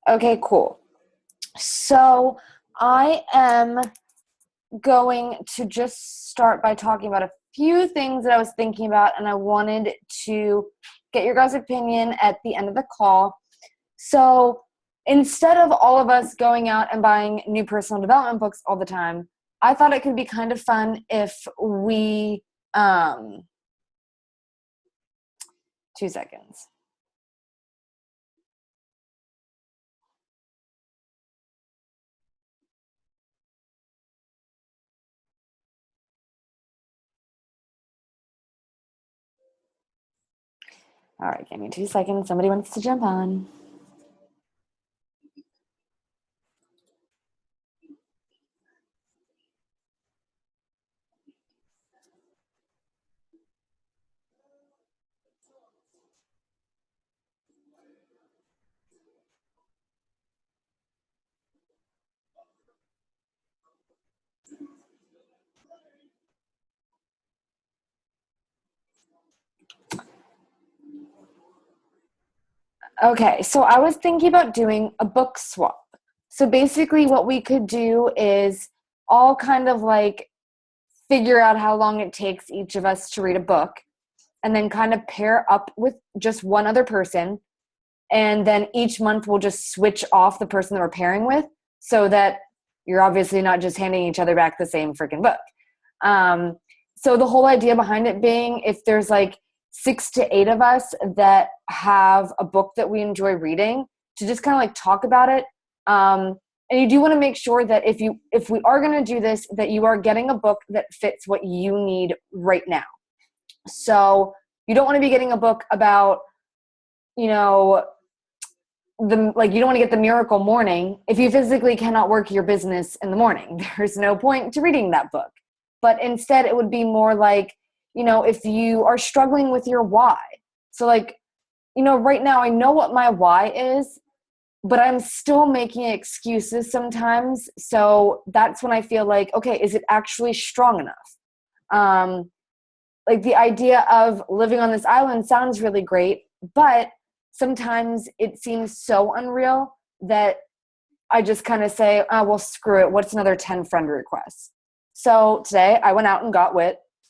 Okay, cool. So I am going to just start by talking about a few things that I was thinking about, and I wanted to get your guys' opinion at the end of the call. So instead of all of us going out and buying new personal development books all the time, I thought it could be kind of fun if we, 2 seconds. All right, give me 2 seconds. Somebody wants to jump on. Okay, so I was thinking about doing a book swap. So basically, what we could do is all kind of like figure out how long it takes each of us to read a book, and then kind of pair up with just one other person. And then each month we'll just switch off the person that we're pairing with so that you're obviously not just handing each other back the same freaking book. Um, so the whole idea behind it being if there's like 6 to 8 of us that have a book that we enjoy reading, to just kind of like talk about it. And you do want to make sure that if we are going to do this, that you are getting a book that fits what you need right now. So you don't want to be getting a book about, you know, you don't want to get the miracle morning if you physically cannot work your business in the morning. There's no point to reading that book. But instead it would be more like, if you are struggling with your why. So like, right now I know what my why is, but I'm still making excuses sometimes. So that's when I feel like, okay, is it actually strong enough? Like the idea of living on this island sounds really great, but sometimes it seems so unreal that I just kind of say, oh, well, screw it. What's another 10 friend requests? So today I went out and got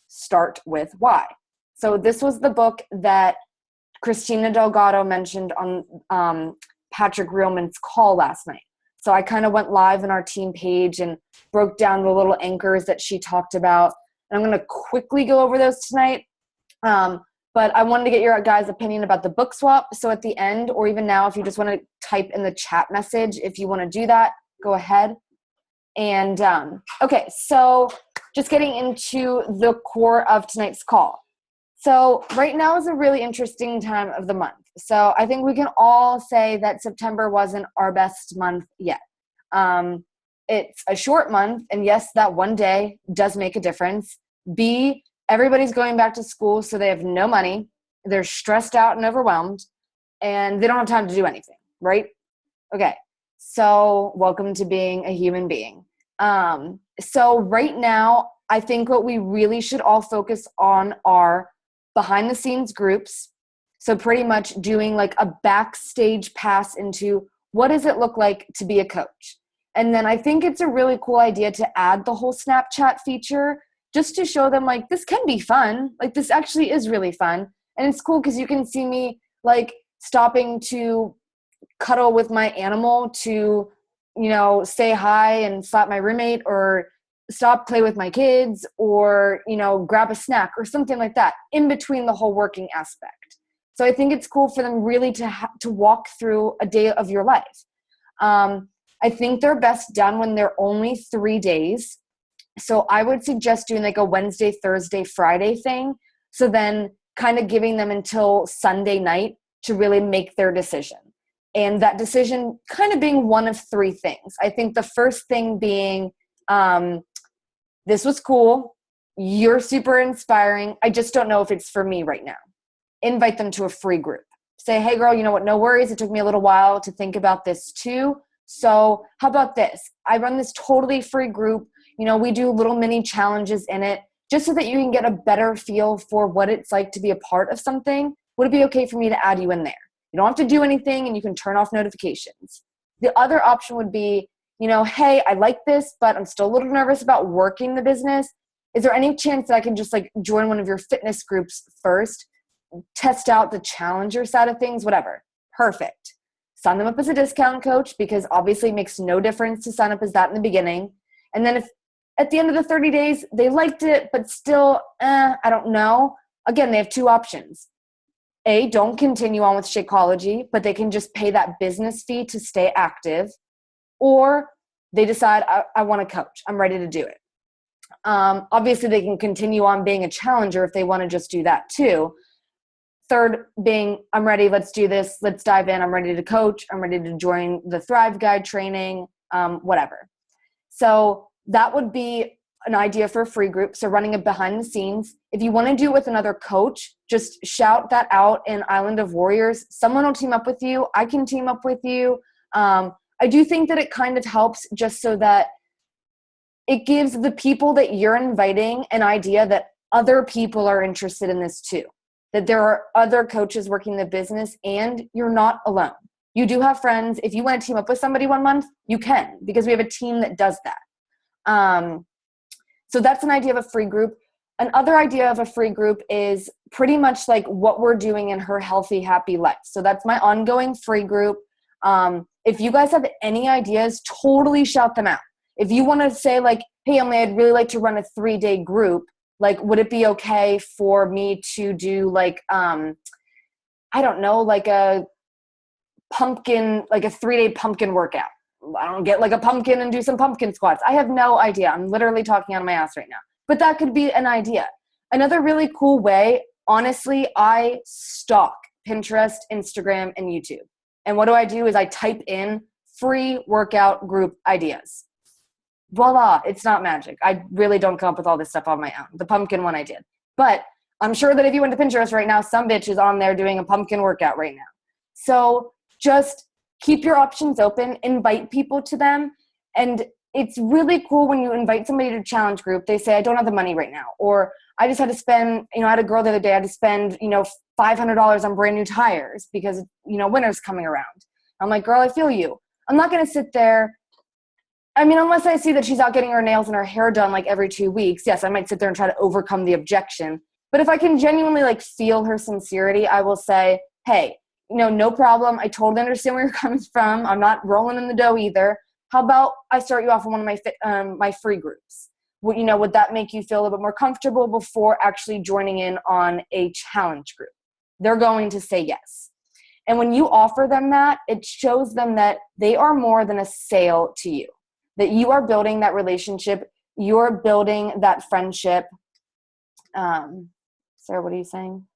Start With Why. So this was the book that Christina Delgado mentioned on Patrick Reelman's call last night. So I kind of went live in our team page and broke down the little anchors that she talked about. And I'm going to quickly go over those tonight. But I wanted to get your guys' opinion about the book swap. So at the end, or even now, if you just want to type in the chat message, if you want to do that, go ahead. And okay, so just getting into the core of tonight's call. So right now is a really interesting time of the month. So I think we can all say that September wasn't our best month yet. It's a short month, and yes, that one day does make a difference. B, everybody's going back to school, so they have no money. They're stressed out and overwhelmed, and they don't have time to do anything, right? Okay, so welcome to being a human being. So right now, I think what we really should all focus on are behind the scenes groups. So pretty much doing like a backstage pass into what does it look like to be a coach? And then I think it's a really cool idea to add the whole Snapchat feature just to show them like this can be fun. Like this actually is really fun. And it's cool because you can see me like stopping to cuddle with my animal to, say hi and slap my roommate, or stop play with my kids, or, grab a snack or something like that in between the whole working aspect. So I think it's cool for them really to walk through a day of your life. I think they're best done when they're only 3 days. So I would suggest doing like a Wednesday, Thursday, Friday thing. So then kind of giving them until Sunday night to really make their decision. And that decision kind of being one of 3 things. I think the first thing being, this was cool. You're super inspiring. I just don't know if it's for me right now. Invite them to a free group. Say, hey girl, you know what? No worries. It took me a little while to think about this too. So how about this? I run this totally free group. We do little mini challenges in it just so that you can get a better feel for what it's like to be a part of something. Would it be okay for me to add you in there? You don't have to do anything and you can turn off notifications. The other option would be, hey, I like this, but I'm still a little nervous about working the business. Is there any chance that I can just like join one of your fitness groups first, test out the challenger side of things, whatever? Perfect. Sign them up as a discount coach, because obviously it makes no difference to sign up as that in the beginning. And then if at the end of the 30 days they liked it, but still, I don't know. Again, they have two options. A, don't continue on with Shakeology, but they can just pay that business fee to stay active. Or they decide, I want to coach. I'm ready to do it. Obviously, they can continue on being a challenger if they want to just do that too. Third being, I'm ready, let's do this, let's dive in, I'm ready to coach, I'm ready to join the Thrive Guide training, whatever. So that would be an idea for a free group. So running it behind the scenes. If you want to do it with another coach, just shout that out in Island of Warriors. Someone will team up with you. I can team up with you. I do think that it kind of helps just so that it gives the people that you're inviting an idea that other people are interested in this too, that there are other coaches working the business and you're not alone. You do have friends. If you want to team up with somebody one month, you can, because we have a team that does that. So that's an idea of a free group. Another idea of a free group is pretty much like what we're doing in Her Healthy, Happy Life. So that's my ongoing free group. If you guys have any ideas, totally shout them out. If you want to say like, hey, Emily, I'd really like to run a 3-day group. Like, would it be okay for me to do like, I don't know, like a 3-day pumpkin workout? I don't get like a pumpkin and do some pumpkin squats. I have no idea. I'm literally talking out of my ass right now. But that could be an idea. Another really cool way, honestly, I stalk Pinterest, Instagram, and YouTube. And what I do is I type in free workout group ideas. Voila, it's not magic. I really don't come up with all this stuff on my own. The pumpkin one I did. But I'm sure that if you went to Pinterest right now, some bitch is on there doing a pumpkin workout right now. So just keep your options open, invite people to them. And it's really cool when you invite somebody to a challenge group, they say, I don't have the money right now. Or I just had to spend, I had a girl the other day, I had to spend, $500 on brand new tires because, winter's coming around. I'm like, girl, I feel you. I'm not going to sit there. I mean, unless I see that she's out getting her nails and her hair done like every 2 weeks, yes, I might sit there and try to overcome the objection. But if I can genuinely like feel her sincerity, I will say, hey, no problem. I totally understand where you're coming from. I'm not rolling in the dough either. How about I start you off on one of my free groups? Would that make you feel a little bit more comfortable before actually joining in on a challenge group? They're going to say yes. And when you offer them that, it shows them that they are more than a sale to you, that you are building that relationship. You're building that friendship. Sarah, what are you saying?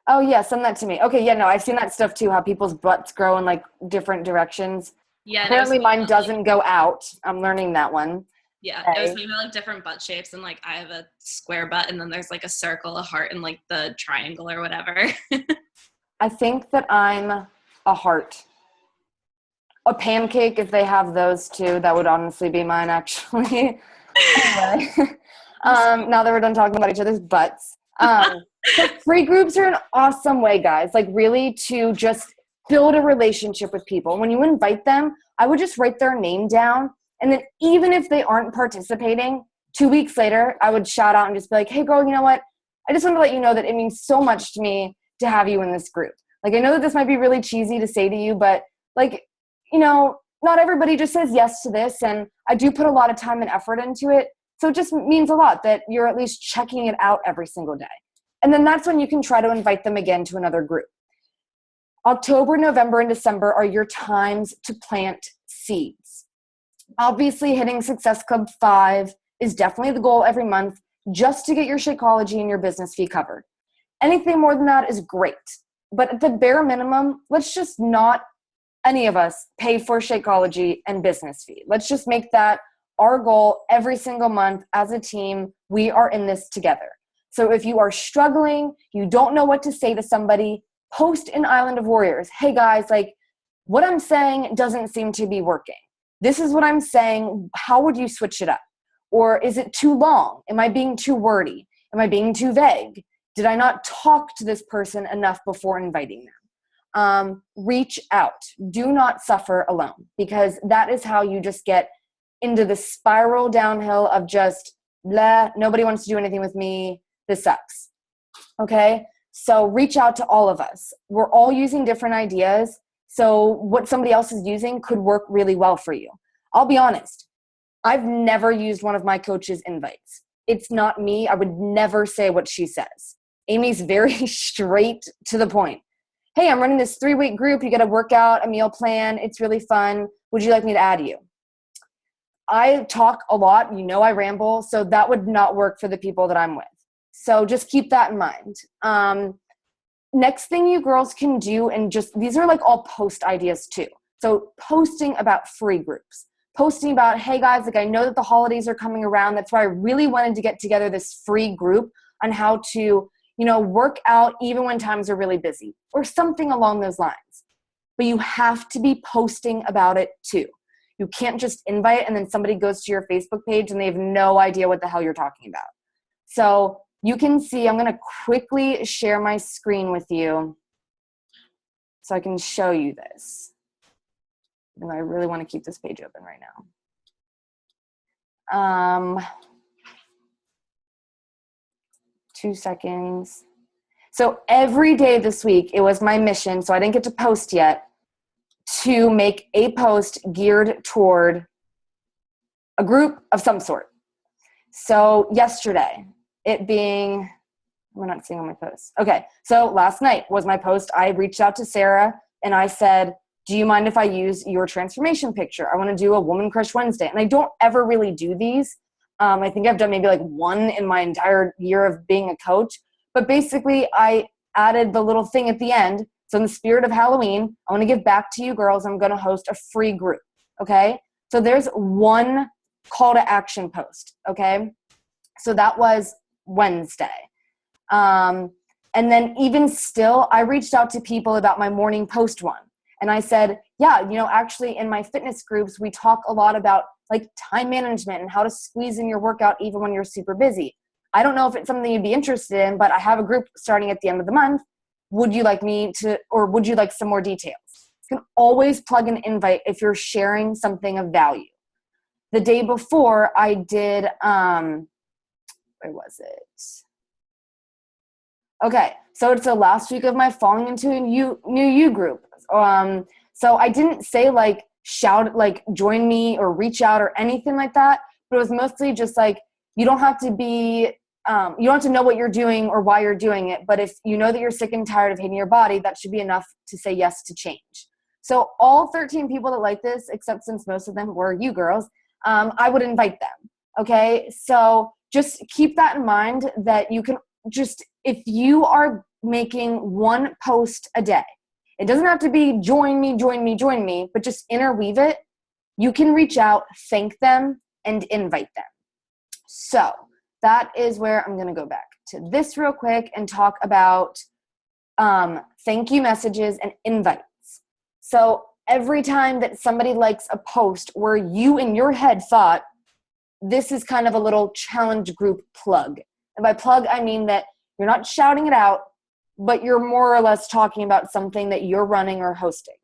Oh, yeah, send that to me. Okay, yeah, no, I've seen that stuff too, how people's butts grow in like different directions. Yeah. Apparently mine doesn't go out. I'm learning that one. Yeah, Okay. it was maybe like different butt shapes, and like I have a square butt, and then there's like a circle, a heart, and like the triangle or whatever. I think that I'm a heart. A pancake, if they have those too, that would honestly be mine actually. Anyway, now that we're done talking about each other's butts. So free groups are an awesome way, guys, like really to just build a relationship with people. When you invite them, I would just write their name down. And then even if they aren't participating, 2 weeks later, I would shout out and just be like, hey, girl, you know what? I just want to let you know that it means so much to me to have you in this group. Like, I know that this might be really cheesy to say to you, but like, not everybody just says yes to this. And I do put a lot of time and effort into it. So it just means a lot that you're at least checking it out every single day. And then that's when you can try to invite them again to another group. October, November, and December are your times to plant seeds. Obviously, hitting Success Club 5 is definitely the goal every month, just to get your Shakeology and your business fee covered. Anything more than that is great. But at the bare minimum, let's just not, any of us, pay for Shakeology and business fee. Let's just make that our goal every single month as a team. We are in this together. So if you are struggling, you don't know what to say to somebody, post in Island of Warriors. Hey guys, like what I'm saying doesn't seem to be working. This is what I'm saying. How would you switch it up? Or is it too long? Am I being too wordy? Am I being too vague? Did I not talk to this person enough before inviting them? Reach out. Do not suffer alone, because that is how you just get into the spiral downhill of just, blah, nobody wants to do anything with me. This sucks. Okay? So reach out to all of us. We're all using different ideas. So what somebody else is using could work really well for you. I'll be honest. I've never used one of my coach's invites. It's not me. I would never say what she says. Amy's very straight to the point. Hey, I'm running this 3-week group. You got to work out a meal plan. It's really fun. Would you like me to add you? I talk a lot. You know I ramble. So that would not work for the people that I'm with. So just keep that in mind. Next thing you girls can do, and just, these are like all post ideas too. So posting about free groups. Posting about, hey guys, like I know that the holidays are coming around. That's why I really wanted to get together this free group on how to, work out even when times are really busy or something along those lines. But you have to be posting about it too. You can't just invite and then somebody goes to your Facebook page and they have no idea what the hell you're talking about. So you can see, I'm going to quickly share my screen with you so I can show you this. And I really want to keep this page open right now. 2 seconds. So every day this week, it was my mission, so I didn't get to post yet, to make a post geared toward a group of some sort. So yesterday, it being, we're not seeing on my posts. Okay, so last night was my post. I reached out to Sarah and I said, do you mind if I use your transformation picture? I want to do a Woman Crush Wednesday. And I don't ever really do these. I think I've done maybe like one in my entire year of being a coach. But basically, I added the little thing at the end. So in the spirit of Halloween, I want to give back to you girls. I'm going to host a free group. Okay? So there's one call to action post. Okay? So that was Wednesday. And then even still, I reached out to people about my morning post one. And I said, yeah, actually in my fitness groups, we talk a lot about like time management and how to squeeze in your workout even when you're super busy. I don't know if it's something you'd be interested in, but I have a group starting at the end of the month. Would you like me to, or would you like some more details? You can always plug an invite if you're sharing something of value. The day before I did, where was it? Okay, so it's the last week of my falling into a new you group. So I didn't say like shout, like join me or reach out or anything like that, but it was mostly just like, you don't have to be, you don't have to know what you're doing or why you're doing it, but if you know that you're sick and tired of hating your body, that should be enough to say yes to change. So all 13 people that like this, except since most of them were you girls, I would invite them. Okay, so just keep that in mind, that you can just, if you are making one post a day, it doesn't have to be join me, but just interweave it. You can reach out, thank them, and invite them. So that is where I'm going to go back to this real quick and talk about thank you messages and invites. So every time that somebody likes a post where you in your head thought, this is kind of a little challenge group plug. And by plug, I mean that you're not shouting it out, but you're more or less talking about something that you're running or hosting.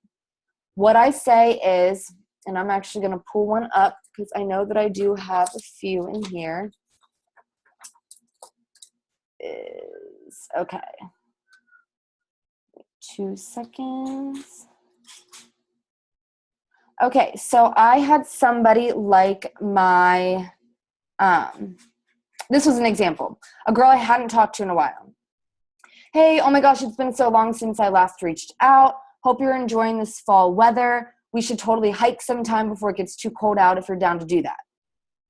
What I say is, and I'm actually going to pull one up because I know that I do have a few in here. Okay. 2 seconds. Okay, so I had somebody like my, this was an example. A girl I hadn't talked to in a while. Hey, oh my gosh, it's been so long since I last reached out. Hope you're enjoying this fall weather. We should totally hike sometime before it gets too cold out if you're down to do that.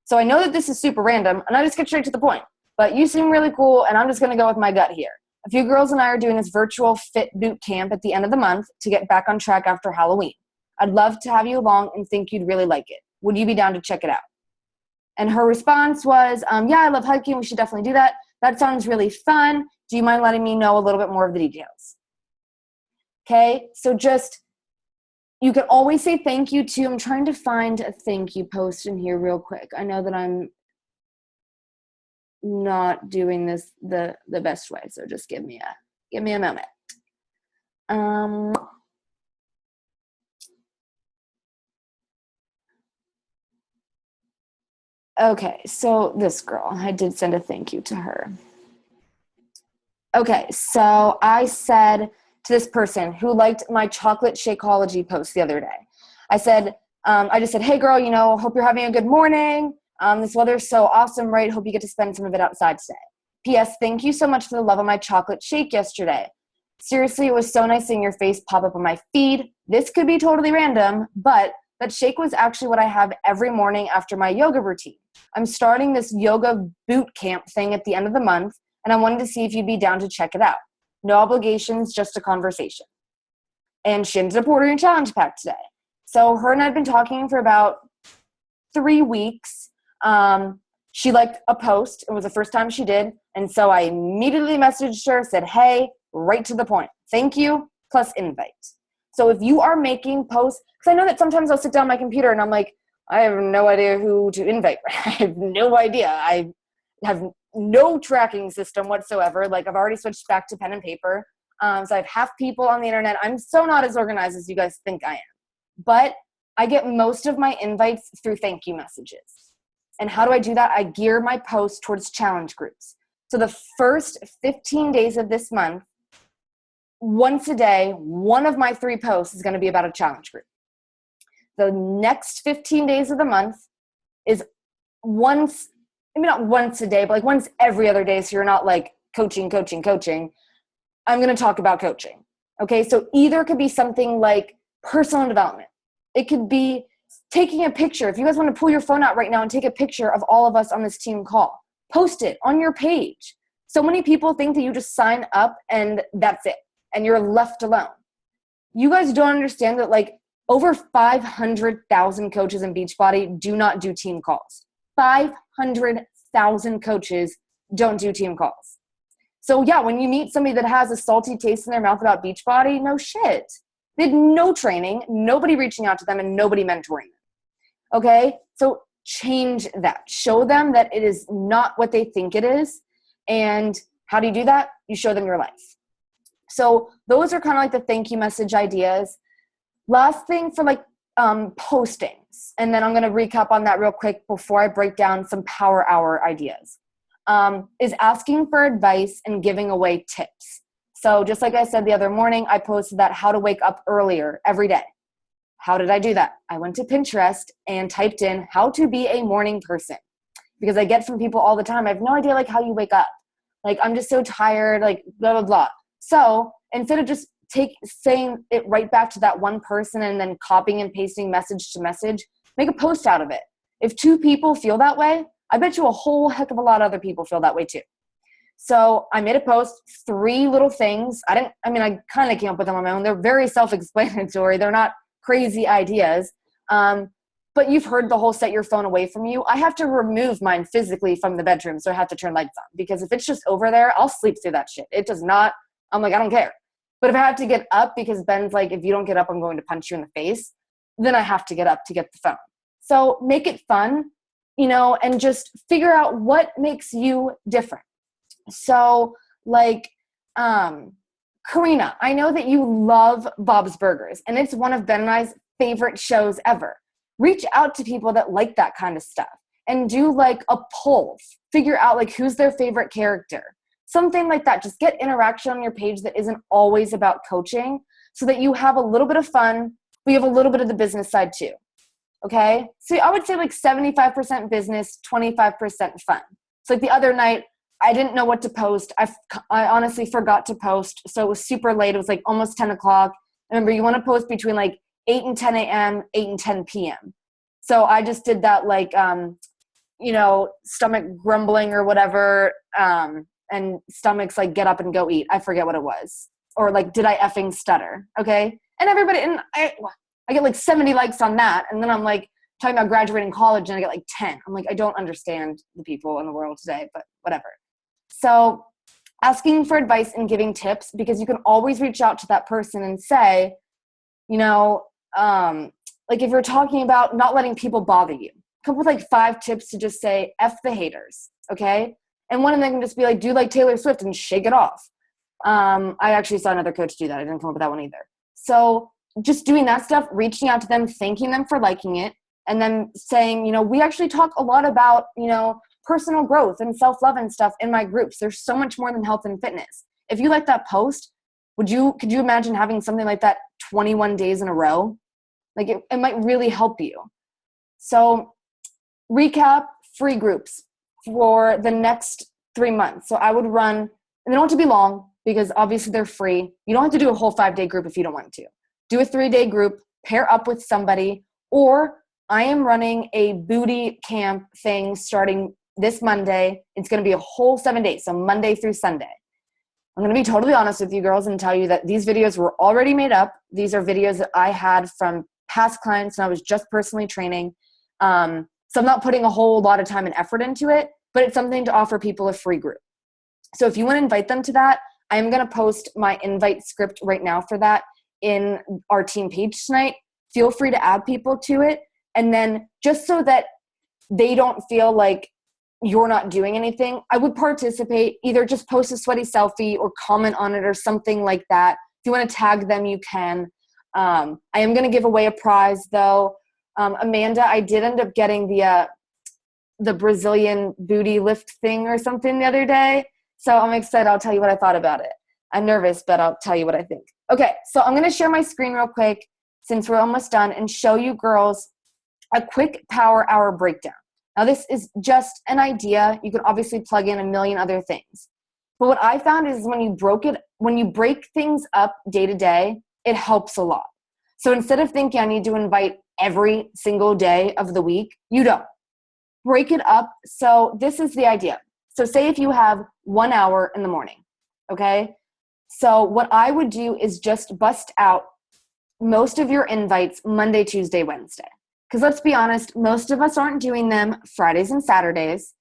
So I know that this is super random, and I just get straight to the point. But you seem really cool, and I'm just going to go with my gut here. A few girls and I are doing this virtual fit boot camp at the end of the month to get back on track after Halloween. I'd love to have you along and think you'd really like it. Would you be down to check it out? And her response was, yeah, I love hiking. We should definitely do that. That sounds really fun. Do you mind letting me know a little bit more of the details? Okay, so just, you can always say thank you too. I'm trying to find a thank you post in here real quick. I know that I'm not doing this the best way. So just give me a moment. Okay, so this girl, I did send a thank you to her. Okay, so I said to this person who liked my chocolate Shakeology post the other day, I just said, hey girl, hope you're having a good morning. This weather's so awesome, right? Hope you get to spend some of it outside today. P.S. Thank you so much for the love of my chocolate shake yesterday. Seriously, it was so nice seeing your face pop up on my feed. This could be totally random, but that shake was actually what I have every morning after my yoga routine. I'm starting this yoga boot camp thing at the end of the month, and I wanted to see if you'd be down to check it out. No obligations, just a conversation. And she ended up ordering a challenge pack today. So her and I had been talking for about 3 weeks. She liked a post. It was the first time she did. And so I immediately messaged her, said, hey, right to the point. Thank you, plus invite. So if you are making posts, because I know that sometimes I'll sit down on my computer and I'm like, I have no idea who to invite. I have no idea. I have no tracking system whatsoever. Like I've already switched back to pen and paper. So I have half people on the internet. I'm so not as organized as you guys think I am. But I get most of my invites through thank you messages. And how do I do that? I gear my posts towards challenge groups. So the first 15 days of this month, once a day, one of my 3 posts is going to be about a challenge group. The next 15 days of the month is once, maybe not once a day, but like once every other day. So you're not like coaching. I'm going to talk about coaching. Okay. So either it could be something like personal development. It could be taking a picture. If you guys want to pull your phone out right now and take a picture of all of us on this team call, post it on your page. So many people think that you just sign up and that's it, and you're left alone. You guys don't understand that like over 500,000 coaches in Beachbody do not do team calls. 500,000 coaches don't do team calls. So yeah, when you meet somebody that has a salty taste in their mouth about Beachbody, no shit. They had no training, nobody reaching out to them, and nobody mentoring them. Okay? So change that. Show them that it is not what they think it is. And how do you do that? You show them your life. So those are kind of like the thank you message ideas. Last thing for like postings, and then I'm going to recap on that real quick before I break down some power hour ideas, is asking for advice and giving away tips. So just like I said the other morning, I posted that how to wake up earlier every day. How did I do that? I went to Pinterest and typed in how to be a morning person, because I get from people all the time, I have no idea like how you wake up. Like I'm just so tired, like blah, blah, blah. So instead of just saying it right back to that one person and then copying and pasting message to message, make a post out of it. If 2 people feel that way, I bet you a whole heck of a lot of other people feel that way too. So I made a post, 3 little things. I kind of came up with them on my own. They're very self-explanatory. They're not crazy ideas. But you've heard the whole set your phone away from you. I have to remove mine physically from the bedroom, so I have to turn lights on. Because if it's just over there, I'll sleep through that shit. It does not, I'm like, I don't care. But if I have to get up, because Ben's like, if you don't get up, I'm going to punch you in the face, then I have to get up to get the phone. So make it fun, and just figure out what makes you different. So like, Karina, I know that you love Bob's Burgers, and it's one of Ben and I's favorite shows ever. Reach out to people that like that kind of stuff and do like a poll. Figure out like who's their favorite character. Something like that. Just get interaction on your page that isn't always about coaching, so that you have a little bit of fun, but you have a little bit of the business side too. Okay? So I would say like 75% business, 25% fun. So like the other night, I didn't know what to post. I honestly forgot to post. So it was super late. It was like almost 10 o'clock. Remember, you want to post between like 8 and 10 a.m., 8 and 10 p.m. So I just did that like, stomach grumbling or whatever, and stomachs like get up and go eat. I forget what it was. Or like, did I effing stutter? Okay. And everybody, and I get like 70 likes on that. And then I'm like talking about graduating college and I get like 10. I'm like, I don't understand the people in the world today, but whatever. So asking for advice and giving tips, because you can always reach out to that person and say, like if you're talking about not letting people bother you, come up with like 5 tips to just say, F the haters. Okay. And one of them can just be like, do like Taylor Swift and shake it off. I actually saw another coach do that. I didn't come up with that one either. So just doing that stuff, reaching out to them, thanking them for liking it, and then saying, we actually talk a lot about, personal growth and self-love and stuff in my groups. There's so much more than health and fitness. If you like that post, could you imagine having something like that 21 days in a row? Like it might really help you. So recap, free groups for the next 3 months. So I would run, and they don't have to be long because obviously they're free. You don't have to do a whole 5-day group if you don't want to. Do a 3-day group, pair up with somebody, or I am running a booty camp thing starting this Monday. It's going to be a whole 7 days, so Monday through Sunday. I'm going to be totally honest with you girls and tell you that these videos were already made up. These are videos that I had from past clients and I was just personally training. So I'm not putting a whole lot of time and effort into it, but it's something to offer people a free group. So if you want to invite them to that, I am going to post my invite script right now for that in our team page tonight. Feel free to add people to it. And then just so that they don't feel like you're not doing anything, I would participate. Either just post a sweaty selfie or comment on it or something like that. If you want to tag them, you can. I am going to give away a prize though. Amanda, I did end up getting the Brazilian booty lift thing or something the other day. So I'm excited. I'll tell you what I thought about it. I'm nervous, but I'll tell you what I think. Okay, so I'm going to share my screen real quick since we're almost done and show you girls a quick power hour breakdown. Now, this is just an idea. You can obviously plug in a million other things. But what I found is when you break things up day to day, it helps a lot. So instead of thinking I need to invite every single day of the week, you don't. Break it up. So this is the idea. So say if you have 1 hour in the morning, okay? So what I would do is just bust out most of your invites Monday, Tuesday, Wednesday. Because let's be honest, most of us aren't doing them Fridays and Saturdays.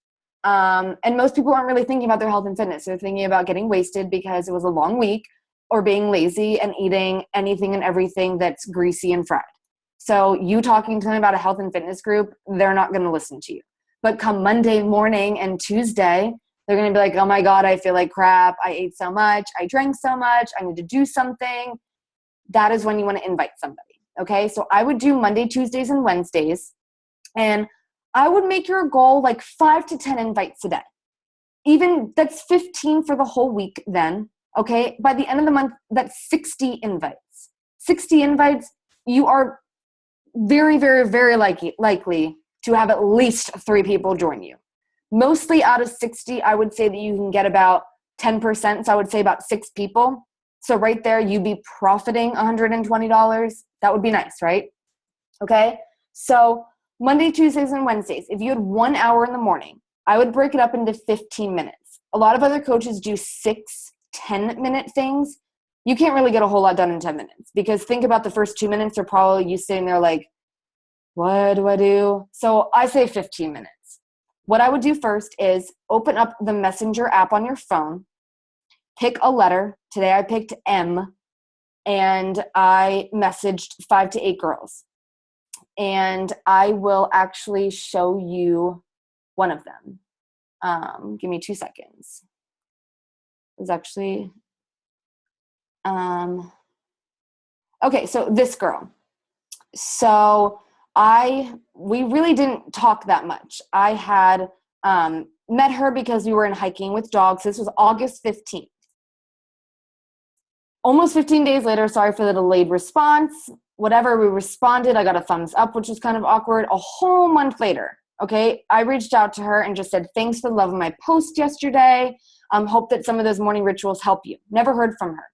And most people aren't really thinking about their health and fitness. They're thinking about getting wasted because it was a long week or being lazy and eating anything and everything that's greasy and fried. So you talking to them about a health and fitness group, they're not going to listen to you. But come Monday morning and Tuesday, they're going to be like, oh my God, I feel like crap. I ate so much. I drank so much. I need to do something. That is when you want to invite somebody. Okay, so I would do Monday, Tuesdays, and Wednesdays, and I would make your goal like 5 to 10 invites a day. Even that's 15 for the whole week then, okay? By the end of the month, that's 60 invites. 60 invites, you are very, very, very likely to have at least 3 people join you. Mostly out of 60, I would say that you can get about 10%, so I would say about 6 people. So right there, you'd be profiting $120. That would be nice, right? Okay. So Monday, Tuesdays, and Wednesdays, if you had 1 hour in the morning, I would break it up into 15 minutes. A lot of other coaches do 6, 10-minute things. You can't really get a whole lot done in 10 minutes because think about the first 2 minutes are probably you sitting there like, what do I do? So I say 15 minutes. What I would do first is open up the Messenger app on your phone, pick a letter. Today I picked M, and I messaged 5 to 8 girls. And I will actually show you one of them. Give me 2 seconds. It was actually, okay, so this girl. So we really didn't talk that much. I had met her because we were in hiking with dogs. This was August 15th. Almost 15 days later, sorry for the delayed response. Whatever, we responded. I got a thumbs up, which was kind of awkward. A whole month later, okay, I reached out to her and just said, thanks for the love of my post yesterday. Hope that some of those morning rituals help you. Never heard from her.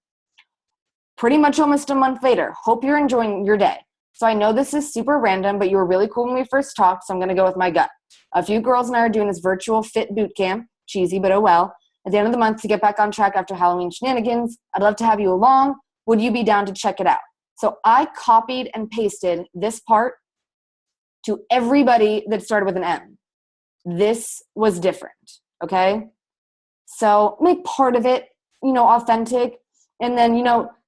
Pretty much almost a month later, hope you're enjoying your day. So I know this is super random, but you were really cool when we first talked, so I'm going to go with my gut. A few girls and I are doing this virtual fit boot camp. Cheesy, but oh well. At the end of the month to get back on track after Halloween shenanigans. I'd love to have you along. Would you be down to check it out? So I copied and pasted this part to everybody that started with an M. This was different, okay? So make part of it, authentic. And then,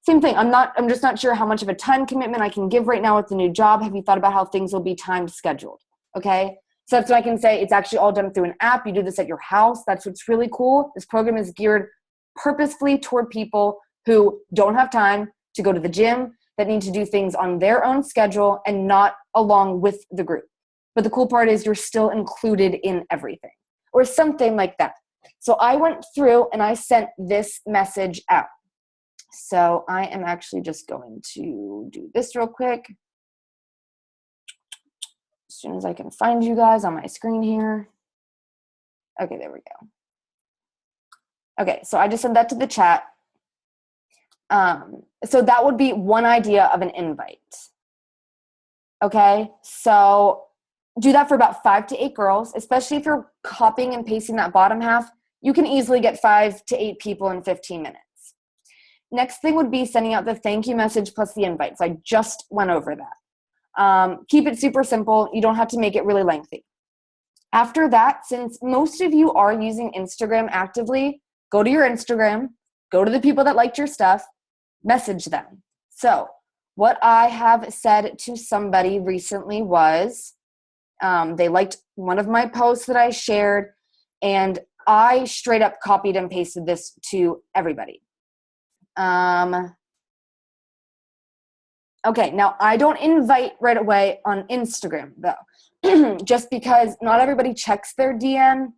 same thing. I'm just not sure how much of a time commitment I can give right now with the new job. Have you thought about how things will be time scheduled? Okay. So that's what I can say. It's actually all done through an app. You do this at your house. That's what's really cool. This program is geared purposefully toward people who don't have time to go to the gym, that need to do things on their own schedule and not along with the group. But the cool part is you're still included in everything or something like that. So I went through and I sent this message out. So I am actually just going to do this real quick. As soon as I can find you guys on my screen here. Okay, there we go. Okay, so I just sent that to the chat. So that would be one idea of an invite. Okay, so do that for about 5 to 8 girls, especially if you're copying and pasting that bottom half. You can easily get 5 to 8 people in 15 minutes. Next thing would be sending out the thank you message plus the invite. So I just went over that. Keep it super simple. You don't have to make it really lengthy. After that, since most of you are using Instagram actively, go to your Instagram, go to the people that liked your stuff, message them. So what I have said to somebody recently was, they liked one of my posts that I shared, and I straight up copied and pasted this to everybody. Okay, now I don't invite right away on Instagram though, just because not everybody checks their DM,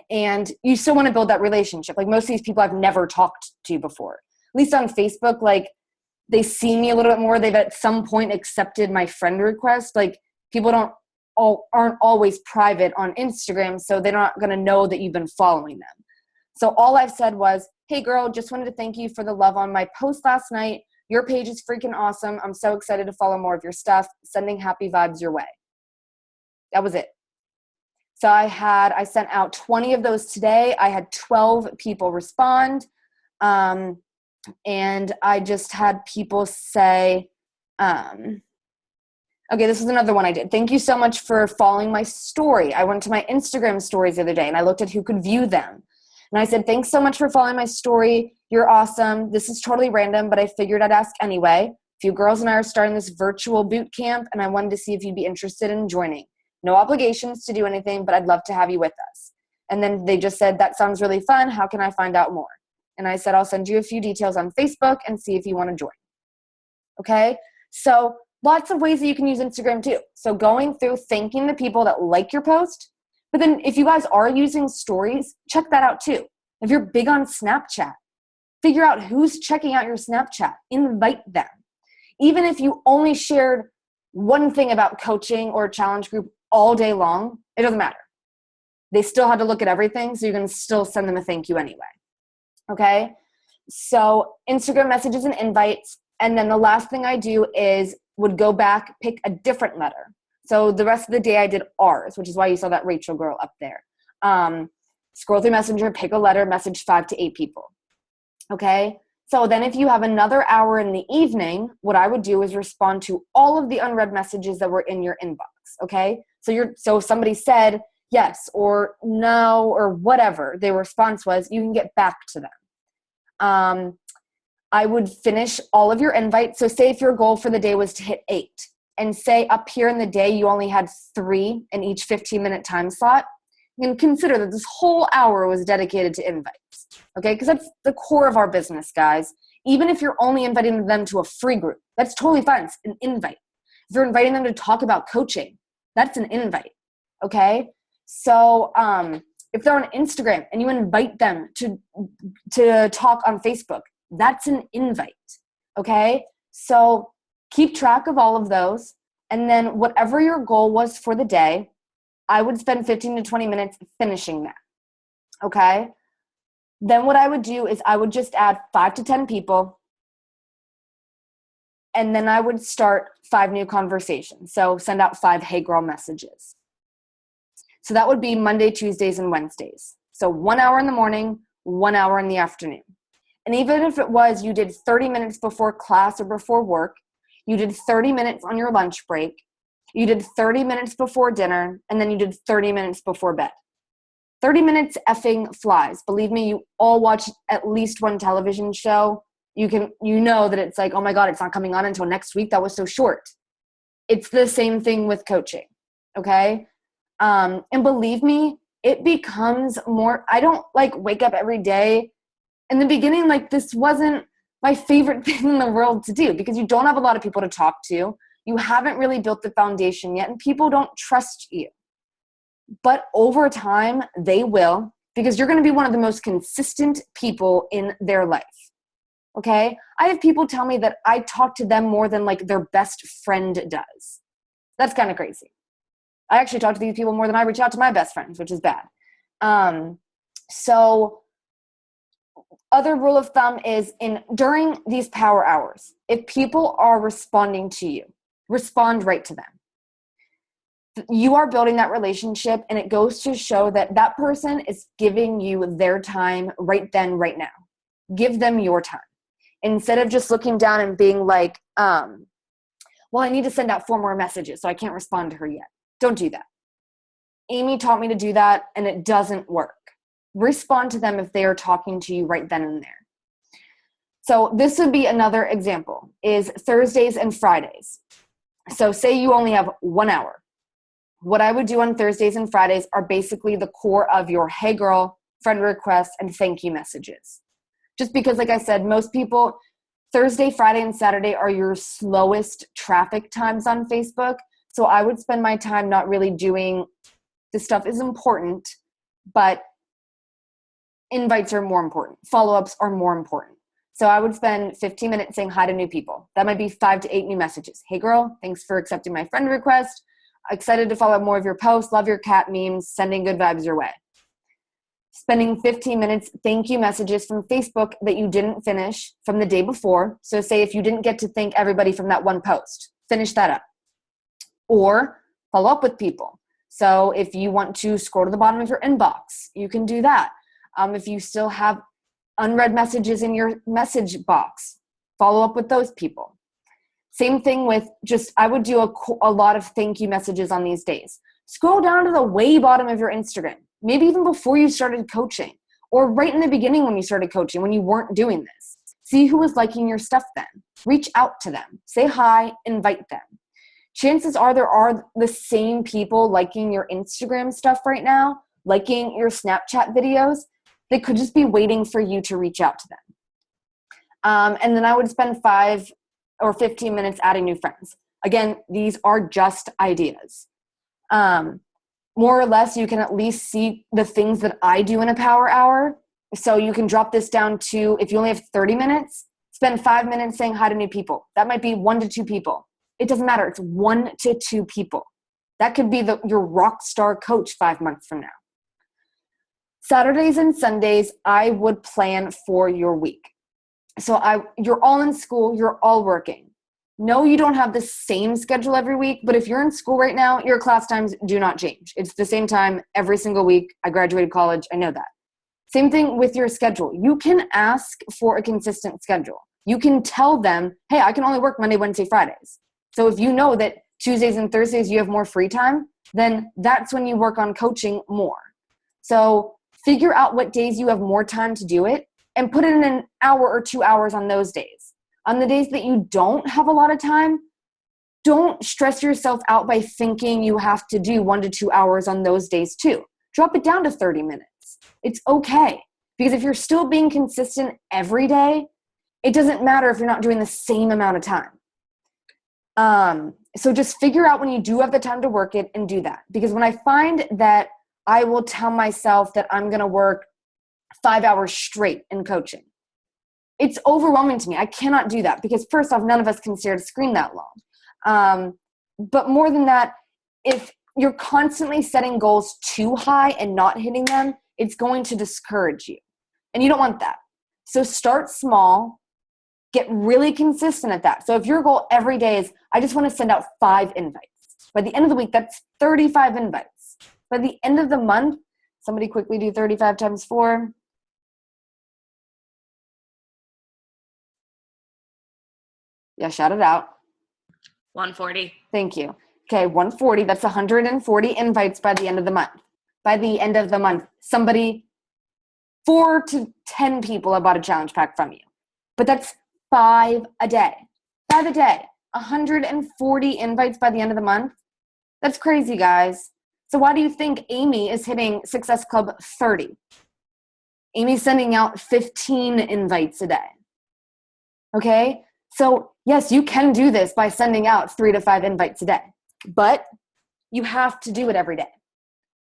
and you still want to build that relationship. Like most of these people I've never talked to before. At least on Facebook, like they see me a little bit more. They've at some point accepted my friend request. Like people aren't always private on Instagram, so they're not going to know that you've been following them. So all I've said was, hey girl, just wanted to thank you for the love on my post last night. Your page is freaking awesome. I'm so excited to follow more of your stuff. Sending happy vibes your way. That was it. So I sent out 20 of those today. I had 12 people respond. And I just had people say, okay, this is another one I did. Thank you so much for following my story. I went to my Instagram stories the other day and I looked at who could view them. And I said, thanks so much for following my story. You're awesome. This is totally random, but I figured I'd ask anyway. A few girls and I are starting this virtual boot camp, and I wanted to see if you'd be interested in joining. No obligations to do anything, but I'd love to have you with us. And then they just said, that sounds really fun. How can I find out more? And I said, I'll send you a few details on Facebook and see if you want to join. Okay? So lots of ways that you can use Instagram too. So going through thanking the people that like your post. But then if you guys are using stories, check that out too. If you're big on Snapchat, figure out who's checking out your Snapchat. Invite them. Even if you only shared one thing about coaching or a challenge group all day long, it doesn't matter. They still had to look at everything, so you can still send them a thank you anyway. Okay? So Instagram messages and invites. And then the last thing I do is would go back, pick a different letter. So the rest of the day I did R's, which is why you saw that Rachel girl up there. Scroll through Messenger, pick a letter, message 5 to 8 people. Okay? So then if you have another hour in the evening, what I would do is respond to all of the unread messages that were in your inbox. Okay? So if somebody said yes or no or whatever their response was, you can get back to them. I would finish all of your invites. So say if your goal for the day was to hit 8, and say up here in the day you only had 3 in each 15-minute time slot, you can consider that this whole hour was dedicated to invites. Okay? Because that's the core of our business, guys. Even if you're only inviting them to a free group, that's totally fine. It's an invite. If you're inviting them to talk about coaching, that's an invite. Okay? So if they're on Instagram and you invite them to talk on Facebook, that's an invite. Okay? So keep track of all of those. And then whatever your goal was for the day, I would spend 15 to 20 minutes finishing that. Okay? Then what I would do is I would just add 5 to 10 people. And then I would start 5 new conversations. So send out 5 hey girl messages. So that would be Monday, Tuesdays, and Wednesdays. So 1 hour in the morning, 1 hour in the afternoon. And even if it was you did 30 minutes before class or before work, you did 30 minutes on your lunch break, you did 30 minutes before dinner, and then you did 30 minutes before bed. 30 minutes effing flies. Believe me, you all watch at least one television show. You know that it's like, oh my God, it's not coming on until next week. That was so short. It's the same thing with coaching. Okay? And believe me, it becomes more, I don't like wake up every day. In the beginning, like this wasn't my favorite thing in the world to do because you don't have a lot of people to talk to. You haven't really built the foundation yet and people don't trust you. But over time, they will because you're going to be one of the most consistent people in their life. Okay? I have people tell me that I talk to them more than like their best friend does. That's kind of crazy. I actually talk to these people more than I reach out to my best friends, which is bad. So other rule of thumb is during these power hours, if people are responding to you, respond right to them. You are building that relationship and it goes to show that that person is giving you their time right then, right now. Give them your time. Instead of just looking down and being like, well, I need to send out 4 more messages, so I can't respond to her yet. Don't do that. Amy taught me to do that and it doesn't work. Respond to them if they are talking to you right then and there. So this would be another example is Thursdays and Fridays. So say you only have 1 hour. What I would do on Thursdays and Fridays are basically the core of your hey girl, friend requests, and thank you messages. Just because, like I said, most people, Thursday, Friday, and Saturday are your slowest traffic times on Facebook. So I would spend my time not really doing, this stuff is important, but invites are more important. Follow-ups are more important. So I would spend 15 minutes saying hi to new people. That might be 5 to 8 new messages. Hey girl, thanks for accepting my friend request. Excited to follow more of your posts. Love your cat memes. Sending good vibes your way. Spending 15 minutes thank you messages from Facebook that you didn't finish from the day before. So say if you didn't get to thank everybody from that one post, finish that up. Or follow up with people. So if you want to scroll to the bottom of your inbox, you can do that. If you still have unread messages in your message box, follow up with those people. Same thing with I would do a lot of thank you messages on these days. Scroll down to the way bottom of your Instagram, maybe even before you started coaching or right in the beginning when you started coaching, when you weren't doing this. See who was liking your stuff then. Reach out to them. Say hi, invite them. Chances are there are the same people liking your Instagram stuff right now, liking your Snapchat videos. They could just be waiting for you to reach out to them. And then I would spend 5 or 15 minutes adding new friends. Again, these are just ideas. More or less, you can at least see the things that I do in a power hour. So you can drop this down to, if you only have 30 minutes, spend 5 minutes saying hi to new people. That might be 1 to 2 people. It doesn't matter. It's 1 to 2 people. That could be your rock star coach 5 months from now. Saturdays and Sundays, I would plan for your week. So you're all in school, you're all working. No, you don't have the same schedule every week, but if you're in school right now, your class times do not change. It's the same time every single week. I graduated college, I know that. Same thing with your schedule. You can ask for a consistent schedule. You can tell them, hey, I can only work Monday, Wednesday, Fridays. So if you know that Tuesdays and Thursdays you have more free time, then that's when you work on coaching more. So figure out what days you have more time to do it and put in an hour or 2 hours on those days. On the days that you don't have a lot of time, don't stress yourself out by thinking you have to do 1 to 2 hours on those days too. Drop it down to 30 minutes. It's okay. Because if you're still being consistent every day, it doesn't matter if you're not doing the same amount of time. So just figure out when you do have the time to work it and do that. Because when I find that I will tell myself that I'm going to work 5 hours straight in coaching, it's overwhelming to me. I cannot do that because first off, none of us can stare at a screen that long. But more than that, if you're constantly setting goals too high and not hitting them, it's going to discourage you. And you don't want that. So start small, get really consistent at that. So if your goal every day is, I just want to send out 5 invites. By the end of the week, that's 35 invites. By the end of the month, somebody quickly do 35 times 4. Yeah, shout it out. 140. Thank you. Okay, 140. That's 140 invites by the end of the month. By the end of the month, 4 to 10 people have bought a challenge pack from you. But that's 5 a day. 5 a day. 140 invites by the end of the month. That's crazy, guys. So why do you think Amy is hitting Success Club 30? Amy's sending out 15 invites a day. Okay? So yes, you can do this by sending out 3 to 5 invites a day, but you have to do it every day.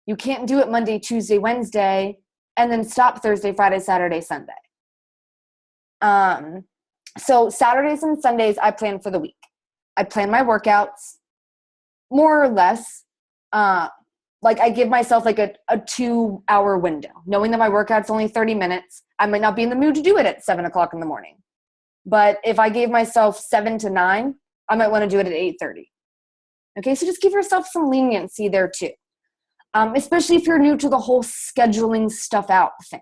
You can't do it Monday, Tuesday, Wednesday, and then stop Thursday, Friday, Saturday, Sunday. So Saturdays and Sundays, I plan for the week. I plan my workouts more or less. Like I give myself like a 2-hour window, knowing that my workout's only 30 minutes. I might not be in the mood to do it at 7 o'clock in the morning. But if I gave myself 7 to 9, I might want to do it at 8:30. Okay, so just give yourself some leniency there too. Especially if you're new to the whole scheduling stuff out thing.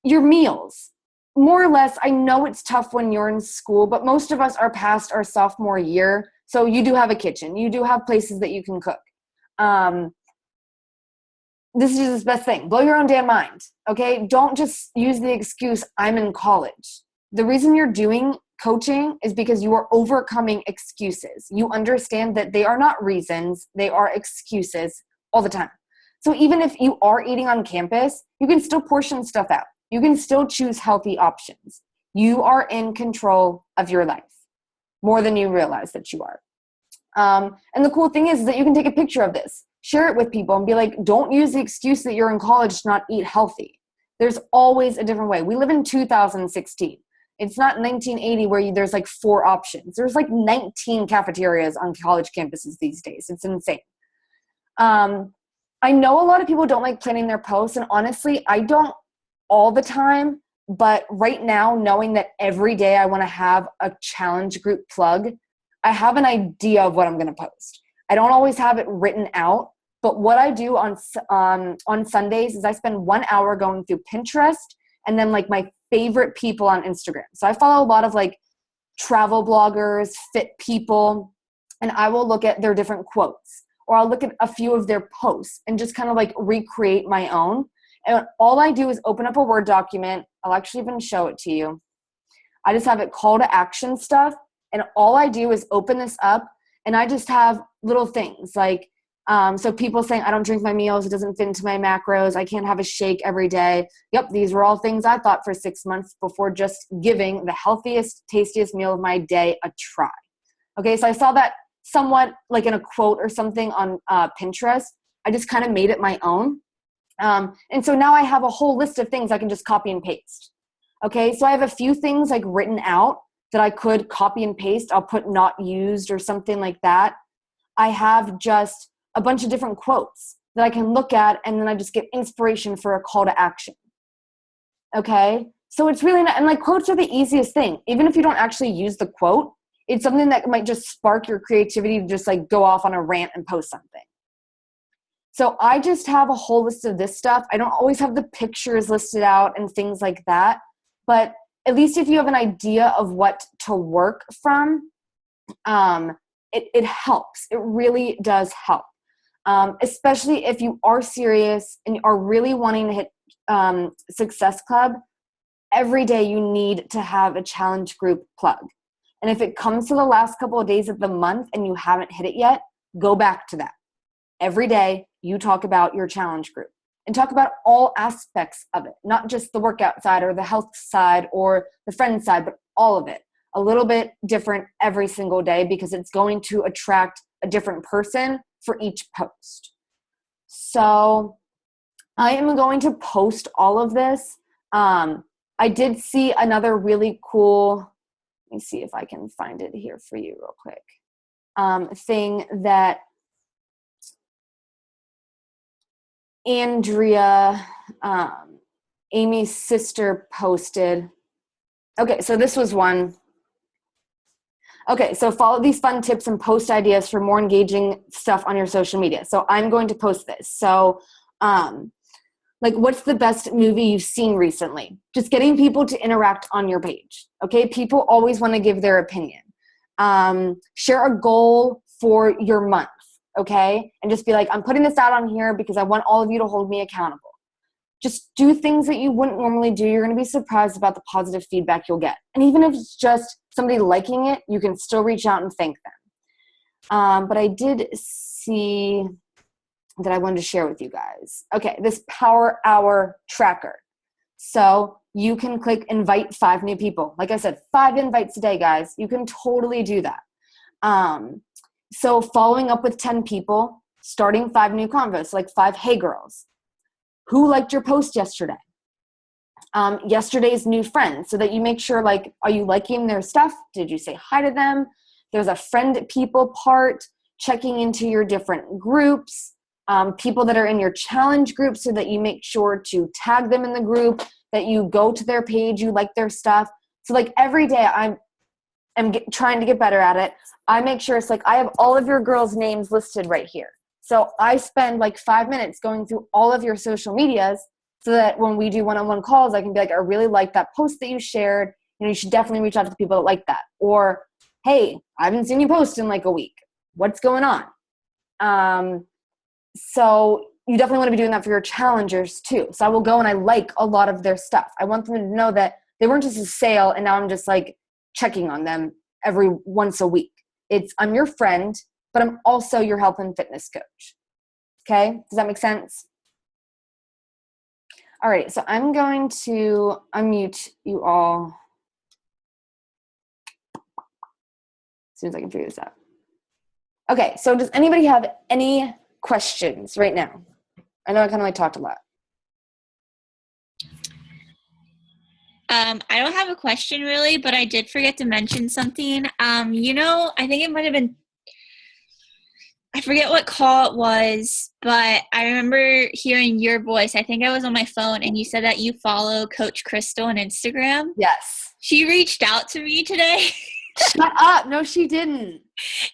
Your meals. More or less, I know it's tough when you're in school, but most of us are past our sophomore year. So you do have a kitchen. You do have places that you can cook. This is just the best thing. Blow your own damn mind, okay? Don't just use the excuse, I'm in college. The reason you're doing coaching is because you are overcoming excuses. You understand that they are not reasons, they are excuses all the time. So even if you are eating on campus, you can still portion stuff out. You can still choose healthy options. You are in control of your life more than you realize that you are. And the cool thing is that you can take a picture of this, share it with people and be like, don't use the excuse that you're in college to not eat healthy. There's always a different way. We live in 2016. It's not 1980 where there's like 4 options. There's like 19 cafeterias on college campuses these days. It's insane. I know a lot of people don't like planning their posts, and honestly, I don't all the time, but right now, knowing that every day I want to have a challenge group plug, I have an idea of what I'm going to post. I don't always have it written out, but what I do on Sundays is I spend 1 hour going through Pinterest and then like my favorite people on Instagram. So I follow a lot of like travel bloggers, fit people, and I will look at their different quotes, or I'll look at a few of their posts and just kind of like recreate my own. And all I do is open up a Word document. I'll actually even show it to you. I just have it call to action stuff. And all I do is open this up and I just have little things like, so people saying, I don't drink my meals. It doesn't fit into my macros. I can't have a shake every day. Yep. These were all things I thought for 6 months before just giving the healthiest, tastiest meal of my day a try. Okay. So I saw that somewhat like in a quote or something on Pinterest. I just kind of made it my own. And so now I have a whole list of things I can just copy and paste. Okay. So I have a few things like written out that I could copy and paste. I'll put not used or something like that. I have just a bunch of different quotes that I can look at, and then I just get inspiration for a call to action. Okay. So it's really not, and like quotes are the easiest thing. Even if you don't actually use the quote, it's something that might just spark your creativity to just like go off on a rant and post something. So I just have a whole list of this stuff. I don't always have the pictures listed out and things like that, but at least if you have an idea of what to work from, it helps. It really does help. Especially if you are serious and are really wanting to hit Success Club, every day you need to have a challenge group plug. And if it comes to the last couple of days of the month and you haven't hit it yet, go back to that. Every day you talk about your challenge group and talk about all aspects of it, not just the workout side or the health side or the friend side, but all of it. A little bit different every single day because it's going to attract a different person for each post. So I am going to post all of this. I did see another really cool, let me see if I can find it here for you real quick, thing that Andrea, Amy's sister, posted. Okay, so this was one. Okay, so follow these fun tips and post ideas for more engaging stuff on your social media. So I'm going to post this. So, like, what's the best movie you've seen recently? Just getting people to interact on your page. Okay, people always want to give their opinion. Share a goal for your month. Okay, and just be like, I'm putting this out on here because I want all of you to hold me accountable. Just do things that you wouldn't normally do. You're going to be surprised about the positive feedback you'll get. And even if it's just somebody liking it, you can still reach out and thank them. But I did see see that I wanted to share with you guys. Okay, this Power Hour tracker. So you can click invite 5 new people. Like I said, 5 invites a day, guys. You can totally do that. So following up with 10 people, starting 5 new convos, like 5 hey girls. Who liked your post yesterday? Yesterday's new friends, so that you make sure, like, are you liking their stuff? Did you say hi to them? There's a friend people part, checking into your different groups, people that are in your challenge group, so that you make sure to tag them in the group, that you go to their page, you like their stuff. So like every day I'm trying to get better at it. I make sure it's like I have all of your girls' names listed right here. So I spend like 5 minutes going through all of your social medias, so that when we do one-on-one calls, I can be like, I really like that post that you shared. You know, you should definitely reach out to the people that like that. Or, hey, I haven't seen you post in like a week. What's going on? So you definitely want to be doing that for your challengers too. So I will go and I like a lot of their stuff. I want them to know that they weren't just a sale and now I'm just like checking on them every once a week. I'm your friend, but I'm also your health and fitness coach. Okay? Does that make sense? All right, so I'm going to unmute you all as soon as I can figure this out. Okay, so does anybody have any questions right now? I know I kind of like talked a lot. I don't have a question really, but I did forget to mention something. I think it might have been, I forget what call it was, but I remember hearing your voice. I think I was on my phone and you said that you follow Coach Crystal on Instagram. Yes. She reached out to me today. Shut up. No, she didn't.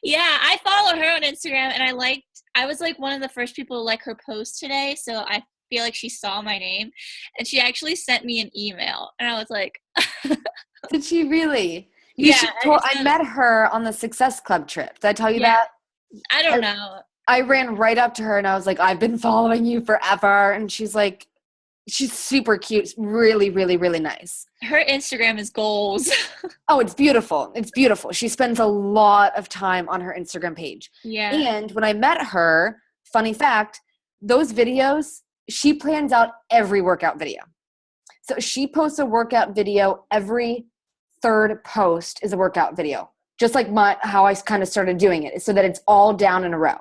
Yeah, I follow her on Instagram and I was like one of the first people to like her post today. So I feel like she saw my name and she actually sent me an email and I was like, Did she really? I met her on the Success Club trip. Did I tell you that? I don't know. I ran right up to her and I was like, I've been following you forever. And she's like, she's super cute. Really, really, really nice. Her Instagram is goals. Oh, it's beautiful. It's beautiful. She spends a lot of time on her Instagram page. Yeah. And when I met her, funny fact, those videos, she plans out every workout video. So she posts a workout video every 3rd post is a workout video. Just like how I kind of started doing it, so that it's all down in a row.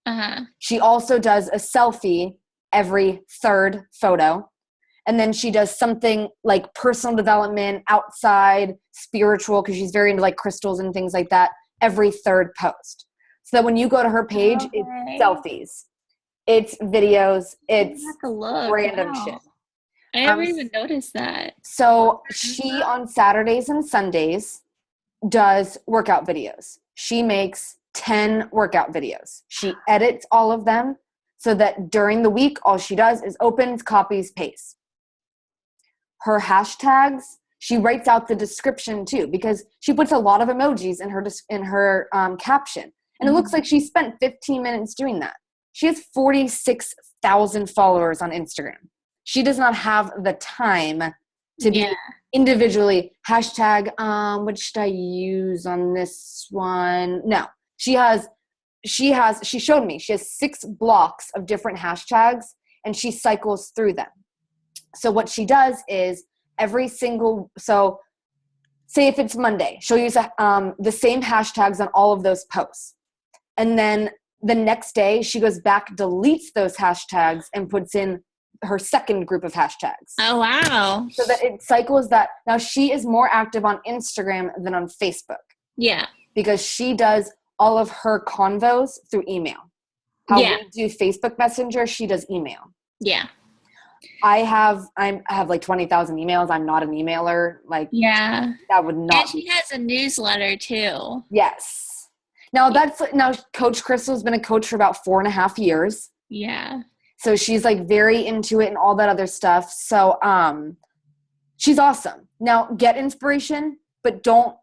Uh-huh. She also does a selfie every 3rd photo. And then she does something like personal development, outside, spiritual, because she's very into like crystals and things like that, every 3rd post. So that when you go to her page, it's selfies, it's videos, it's random shit. I never even noticed that. So she, on Saturdays and Sundays, does workout videos. She makes 10 workout videos. She edits all of them so that during the week, all she does is opens, copies, pastes. Her hashtags, she writes out the description too, because she puts a lot of emojis in her caption. And it looks like she spent 15 minutes doing that. She has 46,000 followers on Instagram. She does not have the time to be individually hashtag, what should I use on this one? No, she showed me, she has 6 blocks of different hashtags and she cycles through them. So what she does is so say if it's Monday, she'll use the same hashtags on all of those posts. And then the next day she goes back, deletes those hashtags and puts in her second group of hashtags. Oh, wow. So that it cycles that. Now she is more active on Instagram than on Facebook. Yeah. Because she does all of her convos through email. How we do Facebook Messenger, she does email. Yeah. I have like 20,000 emails. I'm not an emailer. Like, that would not. And she has a newsletter too. Yes. Now Coach Crystal's been a coach for about 4.5 years. Yeah. So she's like very into it and all that other stuff. So she's awesome. Now get inspiration, but don't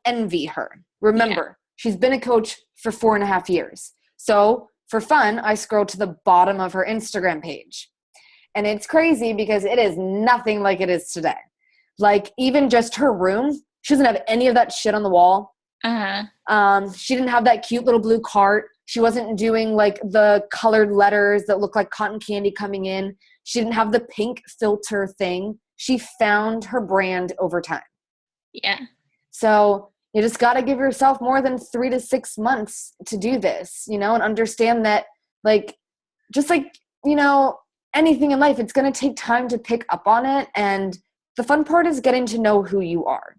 envy her. Remember, she's been a coach for 4.5 years. So for fun, I scroll to the bottom of her Instagram page. And it's crazy because it is nothing like it is today. Like even just her room, she doesn't have any of that shit on the wall. Uh-huh. She didn't have that cute little blue cart. She wasn't doing like the colored letters that look like cotton candy coming in. She didn't have the pink filter thing. She found her brand over time. Yeah. So you just got to give yourself more than 3 to 6 months to do this, and understand that, like, just like, anything in life, it's going to take time to pick up on it. And the fun part is getting to know who you are.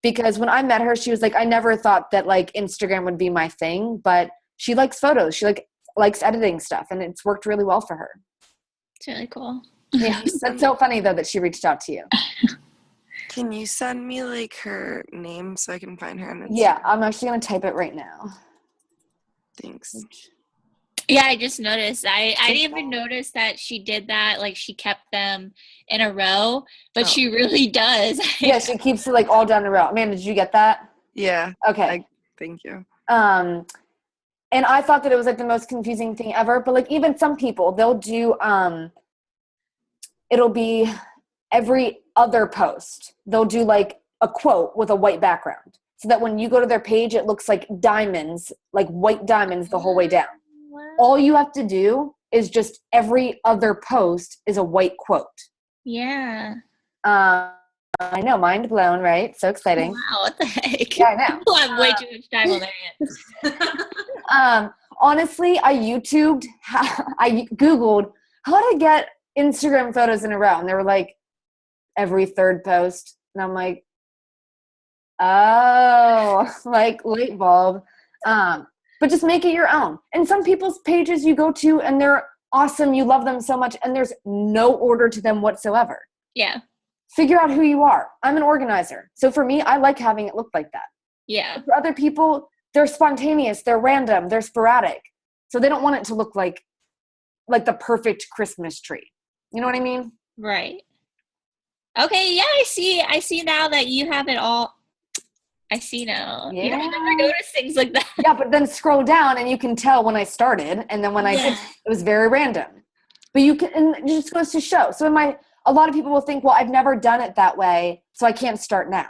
Because when I met her, she was like, I never thought that like Instagram would be my thing, but she likes photos. She likes editing stuff, and it's worked really well for her. It's really cool. Yeah, that's so funny though that she reached out to you. Can you send me like her name so I can find her on Instagram? Yeah, I'm actually going to type it right now. Thanks. Yeah, I just noticed. I didn't even notice that she did that. Like, she kept them in a row, but she really does. Yeah, she keeps it like all down the row. Amanda, did you get that? Yeah. Okay. Thank you. And I thought that it was like the most confusing thing ever, but like even some people, they'll do, it'll be every other post. They'll do like a quote with a white background so that when you go to their page, it looks like diamonds, like white diamonds the whole way down. All you have to do is just every other post is a white quote. Yeah. I know, mind blown, right? So exciting. Wow, what the heck? Yeah, I know. People have way too much time on their hands. Honestly, I Googled how to get Instagram photos in a row, and they were like every third post, and I'm like, oh, like light bulb. But just make it your own. And some people's pages you go to and they're awesome, you love them so much, and there's no order to them whatsoever. Yeah. Figure out who you are. I'm an organizer. So for me, I like having it look like that. Yeah. But for other people, they're spontaneous, they're random, they're sporadic. So they don't want it to look like the perfect Christmas tree. You know what I mean? Right. Okay, yeah, I see now that you have it all. I see now. Yeah. You know, I never noticed things like that. Yeah, but then scroll down and you can tell when I started, and then when I did, it was very random. But you can, and it just goes to show. So a lot of people will think, well, I've never done it that way, so I can't start now.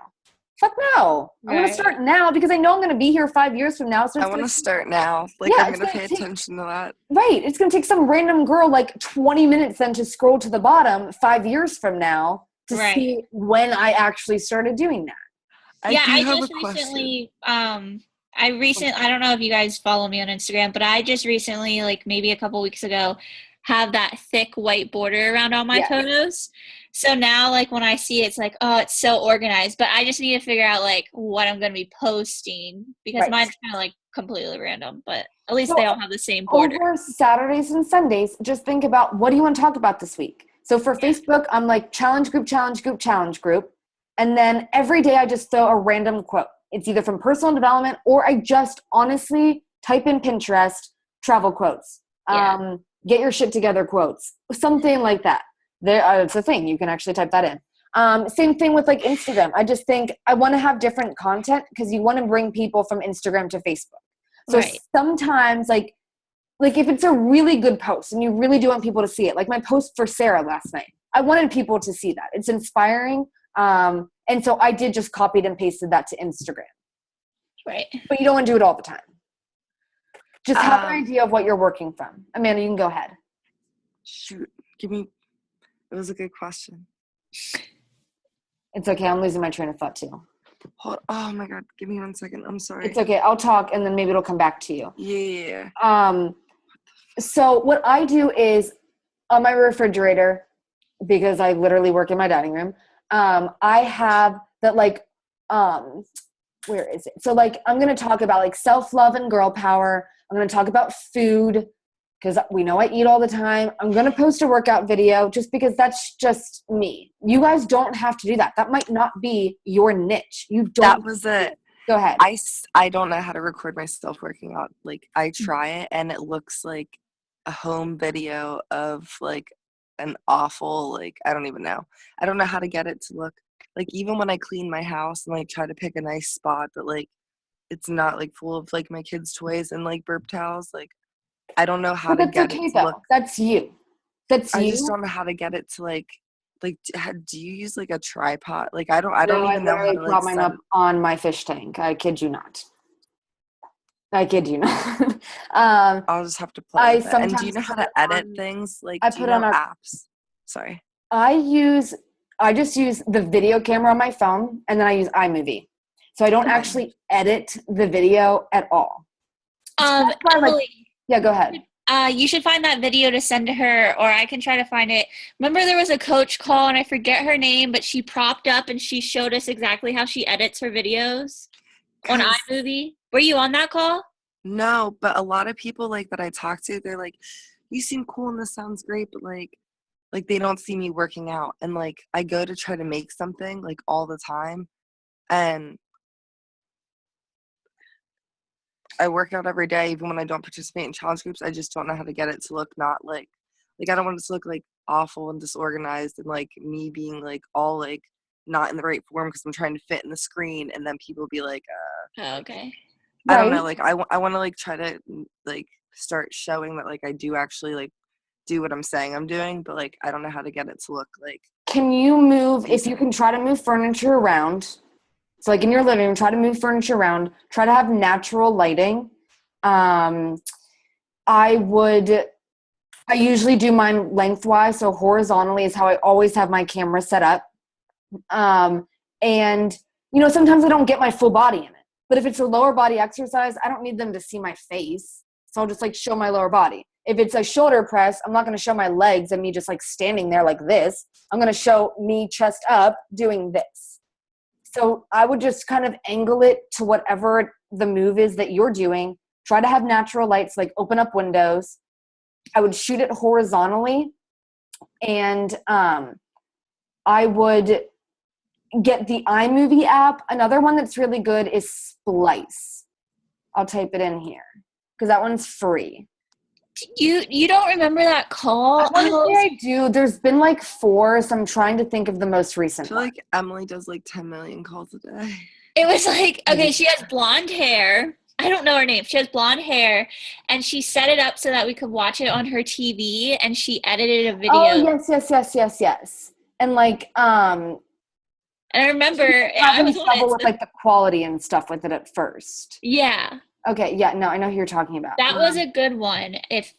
Fuck no. I'm going to start now because I know I'm going to be here 5 years from now. So I want to start now. Like, I'm going to pay attention to that. Right. It's going to take some random girl like 20 minutes then to scroll to the bottom 5 years from now to see when I actually started doing that. I just recently, I don't know if you guys follow me on Instagram, but I just recently, like maybe a couple weeks ago, have that thick white border around all my photos. So now, like, when I see it, it's like, oh, it's so organized. But I just need to figure out, like, what I'm going to be posting because mine's kind of, like, completely random. But at least they all have the same border. Over Saturdays and Sundays, just think about what do you want to talk about this week? So for Facebook, I'm like, challenge group, challenge group, challenge group. And then every day I just throw a random quote. It's either from personal development or I just honestly type in Pinterest, travel quotes, get your shit together quotes, something like that. It's a thing. You can actually type that in. Same thing with like Instagram. I just think I want to have different content because you want to bring people from Instagram to Facebook. So sometimes like if it's a really good post and you really do want people to see it, like my post for Sarah last night, I wanted people to see that. It's inspiring. And so I did just copied and pasted that to Instagram. Right. But you don't want to do it all the time. Just have an idea of what you're working from. Amanda, you can go ahead. Shoot. It was a good question. It's okay. I'm losing my train of thought too. Oh my God. Give me 1 second. I'm sorry. It's okay. I'll talk and then maybe it'll come back to you. Yeah. So what I do is on my refrigerator, because I literally work in my dining room, I have that like, where is it? So like, I'm going to talk about like self-love and girl power. I'm going to talk about food because we know I eat all the time. I'm going to post a workout video just because that's just me. You guys don't have to do that. That might not be your niche. You don't. That was it. Go ahead. I don't know how to record myself working out. Like I try it and it looks like a home video of like an awful, like, I don't even know. I don't know how to get it to look like, even when I clean my house and like try to pick a nice spot that like it's not like full of like my kids' toys and like burp towels. Like I don't know how to get it to look. That's you. I just don't know how to get it to like do you use like a tripod? Like I don't even know how to like prop mine up on my fish tank. I kid you not. I kid you not. I'll just have to play I with it. And do you sometimes know how put it to edit on- things? Like, I do you put know on a apps? Sorry. I just use the video camera on my phone, and then I use iMovie. So I don't Okay. actually edit the video at all. So that's why, like, Emily, yeah, go ahead. you should find that video to send to her, or I can try to find it. Remember, there was a coach call, and I forget her name, but she propped up and she showed us exactly how she edits her videos on 'Cause- iMovie. Were you on that call? No, but a lot of people like that I talk to, they're like, you seem cool and this sounds great, but like they don't see me working out. And like I go to try to make something like all the time, and I work out every day even when I don't participate in challenge groups. I just don't know how to get it to look not like I don't want it to look like awful and disorganized and like me being like all like not in the right form because I'm trying to fit in the screen, and then people be like Oh, okay. I don't know, Right. like I want to like try to like start showing that like I do actually like do what I'm saying I'm doing, but like I don't know how to get it to look like Can you move, if you can try to move furniture around, so like in your living room, try to move furniture around, try to have natural lighting. I usually do mine lengthwise, so horizontally is how I always have my camera set up. And, sometimes I don't get my full body in it. But if it's a lower body exercise, I don't need them to see my face. So I'll just like show my lower body. If it's a shoulder press, I'm not going to show my legs and me just like standing there like this. I'm going to show me chest up doing this. So I would just kind of angle it to whatever the move is that you're doing. Try to have natural lights, like open up windows. I would shoot it horizontally, and I would get the iMovie app. Another one that's really good is Splice. I'll type it in here because that one's free. You don't remember that call? I want to say I do. There's been like 4, so I'm trying to think of the most I recent feel one. like Emily does like 10 million calls a day. It was like, okay, she has blonde hair. I don't know her name. She has blonde hair, and she set it up so that we could watch it on her TV, and she edited a video. Oh, yes. And like, And I remember I having was on trouble it. with like the quality and stuff with it at first. Yeah, Okay, yeah, no, I know who you're talking about. that was a good one. If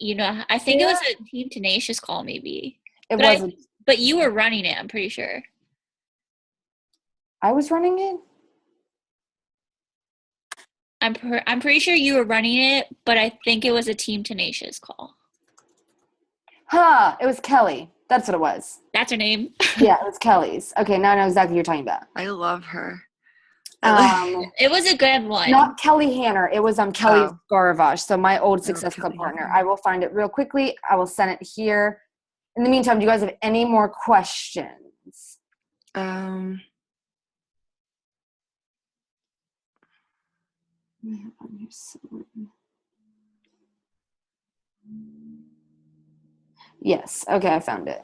I think it was a Team Tenacious call, maybe. It but wasn't. But you were running it. I'm pretty sure. I was running it. I'm pretty sure you were running it, but I think it was a Team Tenacious call. It was Kelly. That's what it was. That's her name. Yeah, it was Kelly's. Okay, now I know exactly what you're talking about. I love her. It was a good one. Not Kelly Hanner. It was Kelly Oh. Garavage. So my old Success Club Kelly partner. Hanner. I will find it real quickly. I will send it here. In the meantime, do you guys have any more questions? Yes. Okay, I found it.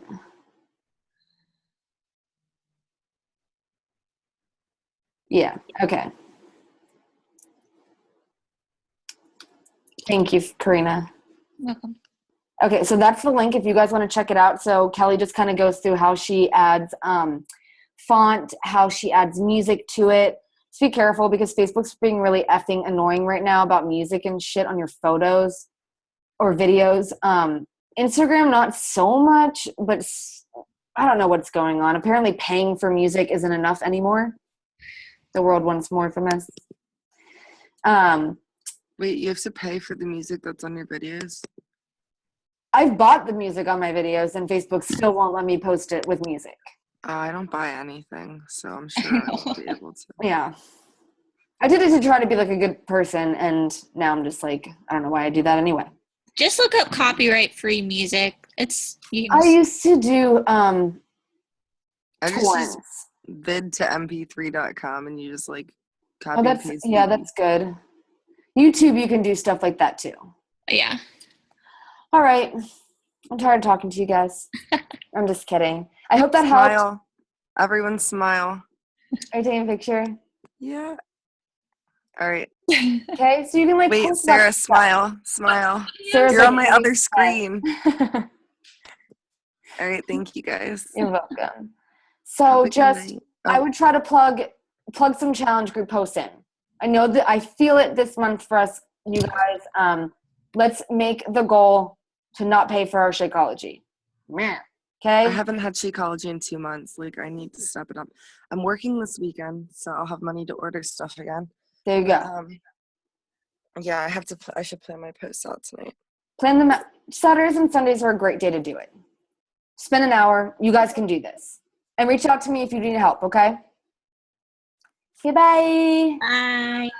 Yeah. Okay. Thank you, Karina. Welcome. Okay, so that's the link if you guys want to check it out. So Kelly just kind of goes through how she adds font, how she adds music to it. Just be careful because Facebook's being really effing annoying right now about music and shit on your photos or videos. Instagram, not so much, but I don't know what's going on. Apparently paying for music isn't enough anymore. The world wants more from us. Wait, you have to pay for the music that's on your videos? I've bought the music on my videos and Facebook still won't let me post it with music. I don't buy anything, so I'm sure I won't be able to. Yeah. I did it to try to be like a good person, and now I'm just like, I don't know why I do that anyway. Just look up copyright-free music. I used to do I just use torrents. vid to mp3.com and you just like copy Oh, and that's paste. that's good. YouTube, you can do stuff like that too. Yeah. All right. I'm tired of talking to you guys. I'm just kidding. I hope that helped. Smile. Everyone smile. Are you taking a picture? Yeah. All right. Okay, so you can like Wait, post Sarah, about smile. Smile. Sarah's You're like, on my other screen. "Hey." All right, thank you guys. You're welcome. Have So a good just night. I would try to plug some challenge group posts in. I know that I feel it this month for us, you guys. Let's make the goal to not pay for our Shakeology. Meh. I Okay? haven't had Shakeology in 2 months. Like, I need to step it up. I'm working this weekend, so I'll have money to order stuff again. There you go. Yeah, I should plan my posts out tonight. Plan them out. Saturdays and Sundays are a great day to do it. Spend an hour. You guys can do this. And reach out to me if you need help, okay? Okay, bye. Bye.